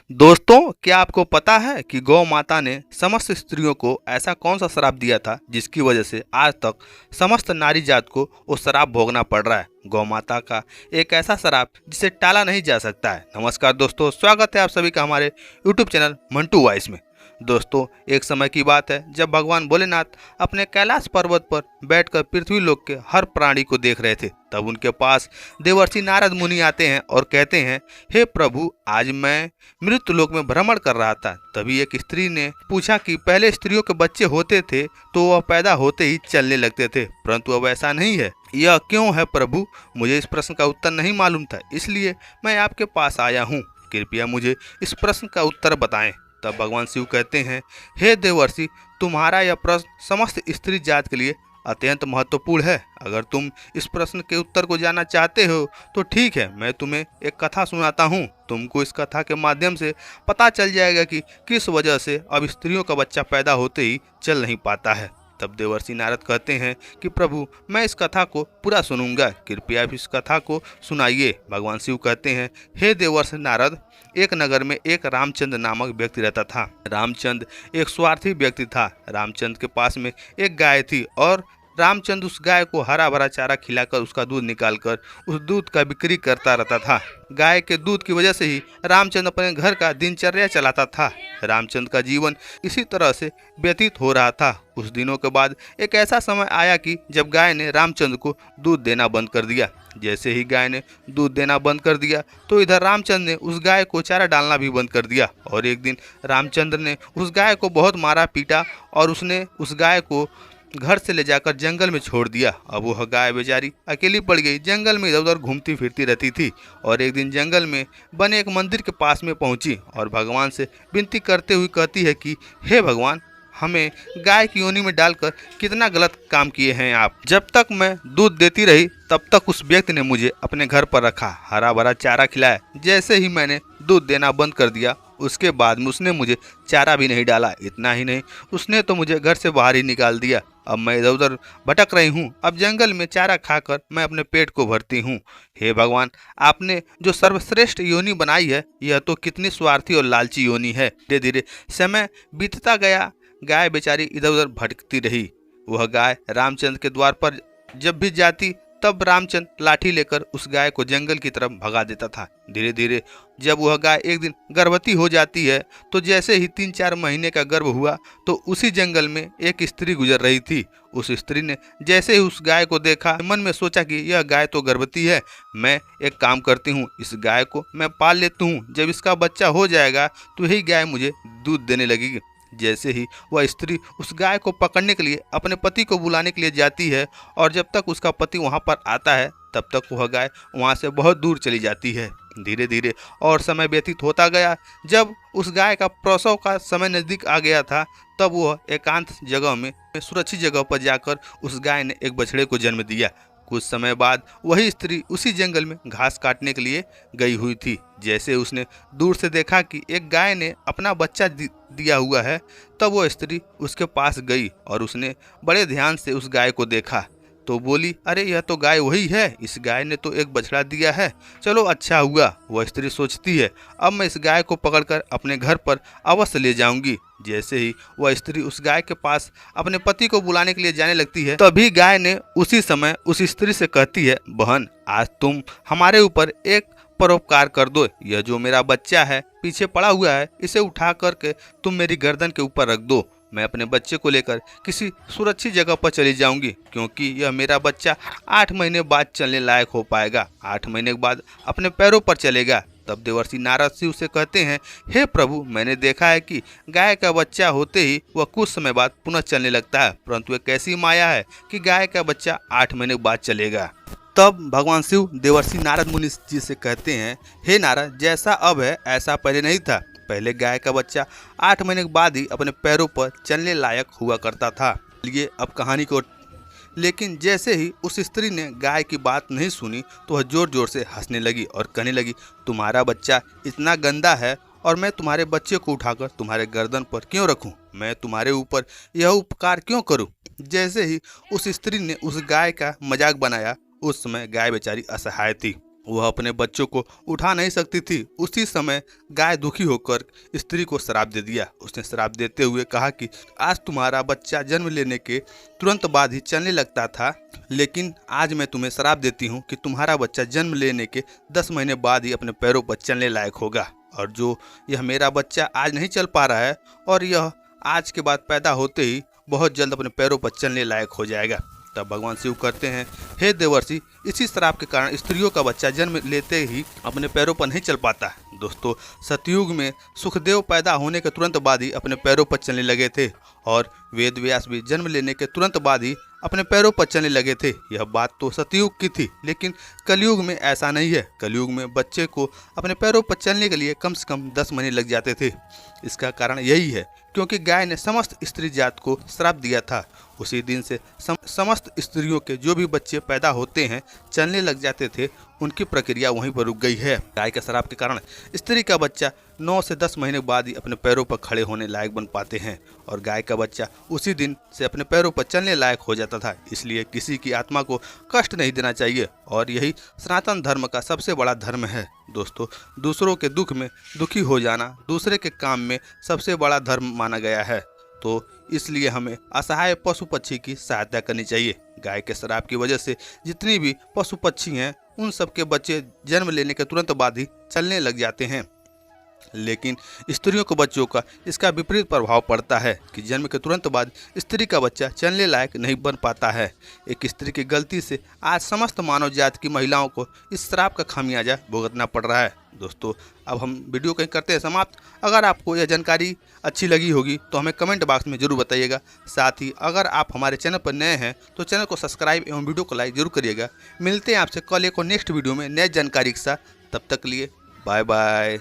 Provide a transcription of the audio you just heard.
दोस्तों, क्या आपको पता है कि गौ माता ने समस्त स्त्रियों को ऐसा कौन सा श्राप दिया था जिसकी वजह से आज तक समस्त नारी जात को वो श्राप भोगना पड़ रहा है। गौ माता का एक ऐसा श्राप जिसे टाला नहीं जा सकता है। नमस्कार दोस्तों, स्वागत है आप सभी का हमारे यूट्यूब चैनल मंटू वॉइस में। दोस्तों, एक समय की बात है जब भगवान भोलेनाथ अपने कैलाश पर्वत पर बैठकर पृथ्वी लोक के हर प्राणी को देख रहे थे। तब उनके पास देवर्षि नारद मुनि आते हैं और कहते हैं, हे प्रभु, आज मैं मृत्यु लोक में भ्रमण कर रहा था। तभी एक स्त्री ने पूछा कि पहले स्त्रियों के बच्चे होते थे तो वह पैदा होते ही चलने लगते थे, परंतु अब ऐसा नहीं है। यह क्यों है प्रभु? मुझे इस प्रश्न का उत्तर नहीं मालूम था, इसलिए मैं आपके पास आया हूँ। कृपया मुझे इस प्रश्न का उत्तर बताएं। तब भगवान शिव कहते हैं, हे देवर्षि, तुम्हारा यह प्रश्न समस्त स्त्री जात के लिए अत्यंत महत्वपूर्ण है। अगर तुम इस प्रश्न के उत्तर को जानना चाहते हो तो ठीक है, मैं तुम्हें एक कथा सुनाता हूँ। तुमको इस कथा के माध्यम से पता चल जाएगा कि किस वजह से अब स्त्रियों का बच्चा पैदा होते ही चल नहीं पाता है। तब देवर्षि नारद कहते हैं कि प्रभु, मैं इस कथा को पूरा सुनूंगा, कृपया आप इस कथा को सुनाइए। भगवान शिव कहते हैं, हे देवर्षि नारद, एक नगर में एक रामचंद्र नामक व्यक्ति रहता था। रामचंद्र एक स्वार्थी व्यक्ति था। रामचंद्र के पास में एक गाय थी और रामचंद्र उस गाय को हरा भरा चारा खिलाकर उसका दूध निकालकर उस दूध का बिक्री करता रहता था। गाय के दूध की वजह से ही रामचंद्र अपने घर का दिनचर्या चलाता था। रामचंद्र का जीवन इसी तरह से व्यतीत हो रहा था। कुछ दिनों के बाद एक ऐसा समय आया कि जब गाय ने रामचंद्र को दूध देना बंद कर दिया। जैसे ही गाय ने दूध देना बंद कर दिया तो इधर रामचंद्र ने उस गाय को चारा डालना भी बंद कर दिया। और एक दिन रामचंद्र ने उस गाय को बहुत मारा पीटा और उसने उस गाय को घर से ले जाकर जंगल में छोड़ दिया। अब वह गाय बेचारी अकेली पड़ गई। जंगल में इधर उधर घूमती फिरती रहती थी और एक दिन जंगल में बने एक मंदिर के पास में पहुंची और भगवान से विनती करते हुए कहती है कि हे भगवान, हमें गाय की योनि में डालकर कितना गलत काम किए हैं आप। जब तक मैं दूध देती रही तब तक उस व्यक्ति ने मुझे अपने घर पर रखा, हरा भरा चारा खिलाया। जैसे ही मैंने दूध देना बंद कर दिया उसके बाद में उसने मुझे चारा भी नहीं डाला। इतना ही नहीं, उसने तो मुझे घर से बाहर ही निकाल दिया। अब मैं इधर उधर भटक रही हूँ। अब जंगल में चारा खाकर मैं अपने पेट को भरती हूँ। हे भगवान, आपने जो सर्वश्रेष्ठ योनि बनाई है यह तो कितनी स्वार्थी और लालची योनि है। धीरे धीरे समय बीतता गया। गाय बेचारी इधर उधर भटकती रही। वह गाय रामचंद्र के द्वार पर जब भी जाती तब रामचंद्र लाठी लेकर उस गाय को जंगल की तरफ भगा देता था। धीरे धीरे जब वह गाय एक दिन गर्भवती हो जाती है तो जैसे ही 3-4 महीने का गर्भ हुआ तो उसी जंगल में एक स्त्री गुजर रही थी। उस स्त्री ने जैसे ही उस गाय को देखा, मन में सोचा कि यह गाय तो गर्भवती है, मैं एक काम करती हूँ, इस गाय को मैं पाल लेती हूँ। जब इसका बच्चा हो जाएगा तो यही गाय मुझे दूध देने लगेगी। जैसे ही वह स्त्री उस गाय को पकड़ने के लिए अपने पति को बुलाने के लिए जाती है और जब तक उसका पति वहां पर आता है तब तक वह गाय वहां से बहुत दूर चली जाती है। धीरे धीरे और समय व्यतीत होता गया। जब उस गाय का प्रसव का समय नज़दीक आ गया था तब वह एकांत जगह में सुरक्षित जगह पर जाकर उस गाय ने एक बछड़े को जन्म दिया। कुछ समय बाद वही स्त्री उसी जंगल में घास काटने के लिए गई हुई थी। जैसे उसने दूर से देखा कि एक गाय ने अपना बच्चा दिया हुआ है तब वो स्त्री उसके पास गई और उसने बड़े ध्यान से उस गाय को देखा तो बोली, अरे यह तो गाय वही है, इस गाय ने तो एक बछड़ा दिया है, चलो अच्छा हुआ। वह स्त्री सोचती है, अब मैं इस गाय को पकड़कर अपने घर पर अवश्य ले जाऊंगी। जैसे ही वह स्त्री उस गाय के पास अपने पति को बुलाने के लिए जाने लगती है तभी गाय ने उसी समय उस स्त्री से कहती है, बहन, आज तुम हमारे ऊपर एक परोपकार कर दो। यह जो मेरा बच्चा है पीछे पड़ा हुआ है, इसे उठा करके तुम मेरी गर्दन के ऊपर रख दो। मैं अपने बच्चे को लेकर किसी सुरक्षित जगह पर चली जाऊंगी, क्योंकि यह मेरा बच्चा 8 महीने बाद चलने लायक हो पाएगा। 8 महीने के बाद अपने पैरों पर चलेगा। तब देवर्षि नारद शिव से कहते हैं, हे प्रभु, मैंने देखा है कि गाय का बच्चा होते ही वह कुछ समय बाद पुनः चलने लगता है, परंतु एक ऐसी माया है कि गाय का बच्चा 8 महीने बाद चलेगा। तब भगवान शिव देवर्षि नारद मुनि जी से कहते हैं, हे नारद, जैसा अब है ऐसा पहले नहीं था। पहले गाय का बच्चा 8 महीने के बाद ही अपने पैरों पर चलने लायक हुआ करता था। ये अब कहानी को लेकिन जैसे ही उस स्त्री ने गाय की बात नहीं सुनी तो वह जोर जोर से हंसने लगी और कहने लगी, तुम्हारा बच्चा इतना गंदा है और मैं तुम्हारे बच्चे को उठाकर तुम्हारे गर्दन पर क्यों रखूं? मैं तुम्हारे ऊपर यह उपकार क्यों करूं? जैसे ही उस स्त्री ने उस गाय का मजाक बनाया उस समय गाय बेचारी असहाय थी। वह अपने बच्चों को उठा नहीं सकती थी। उसी समय गाय दुखी होकर स्त्री को श्राप दे दिया। उसने श्राप देते हुए कहा कि आज तुम्हारा बच्चा जन्म लेने के तुरंत बाद ही चलने लगता था, लेकिन आज मैं तुम्हें श्राप देती हूँ कि तुम्हारा बच्चा जन्म लेने के 10 महीने बाद ही अपने पैरों पर चलने लायक होगा। और जो यह मेरा बच्चा आज नहीं चल पा रहा है और यह आज के बाद पैदा होते ही बहुत जल्द अपने पैरों पर चलने लायक हो जाएगा। तब भगवान शिव कहते हैं, हे देवर्षि, इसी श्राप के कारण स्त्रियों का बच्चा जन्म लेते ही अपने पैरों पर नहीं चल पाता। दोस्तों, सतयुग में सुखदेव पैदा होने के तुरंत बाद ही अपने पैरों पर चलने लगे थे और वेद व्यास भी जन्म लेने के तुरंत बाद ही अपने पैरों पर चलने लगे थे। यह बात तो सतयुग की थी, लेकिन कलयुग में ऐसा नहीं है। कलयुग में बच्चे को अपने पैरों पर चलने के लिए कम से कम 10 महीने लग जाते थे। इसका कारण यही है क्योंकि गाय ने समस्त स्त्री जात को श्राप दिया था। उसी दिन से समस्त स्त्रियों के जो भी बच्चे पैदा होते हैं चलने लग जाते थे, उनकी प्रक्रिया वहीं पर रुक गई है। गाय के श्राप के कारण स्त्री का बच्चा 9 से 10 महीने बाद ही अपने पैरों पर खड़े होने लायक बन पाते हैं और गाय का बच्चा उसी दिन से अपने पैरों पर चलने लायक हो जाता था। इसलिए किसी की आत्मा को कष्ट नहीं देना चाहिए और यही सनातन धर्म का सबसे बड़ा धर्म है। दोस्तों, दूसरों के दुख में दुखी हो जाना दूसरे के काम में सबसे बड़ा धर्म माना गया है, तो इसलिए हमें असहाय पशु पक्षी की सहायता करनी चाहिए। गाय के श्राप की वजह से जितनी भी पशु पक्षी हैं उन सबके बच्चे जन्म लेने के तुरंत बाद ही चलने लग जाते हैं, लेकिन स्त्रियों के बच्चों का इसका विपरीत प्रभाव पड़ता है कि जन्म के तुरंत बाद स्त्री का बच्चा चलने लायक नहीं बन पाता है। एक स्त्री की गलती से आज समस्त मानव जाति की महिलाओं को इस श्राप का खामियाजा भुगतना पड़ रहा है। दोस्तों, अब हम वीडियो कहीं करते हैं समाप्त। अगर आपको यह जानकारी अच्छी लगी होगी तो हमें कमेंट बॉक्स में जरूर बताइएगा। साथ ही अगर आप हमारे चैनल पर नए हैं तो चैनल को सब्सक्राइब एवं वीडियो को लाइक जरूर करिएगा। मिलते हैं आपसे कल एक और नेक्स्ट वीडियो में नई जानकारी के साथ। तब तक के लिए बाय बाय।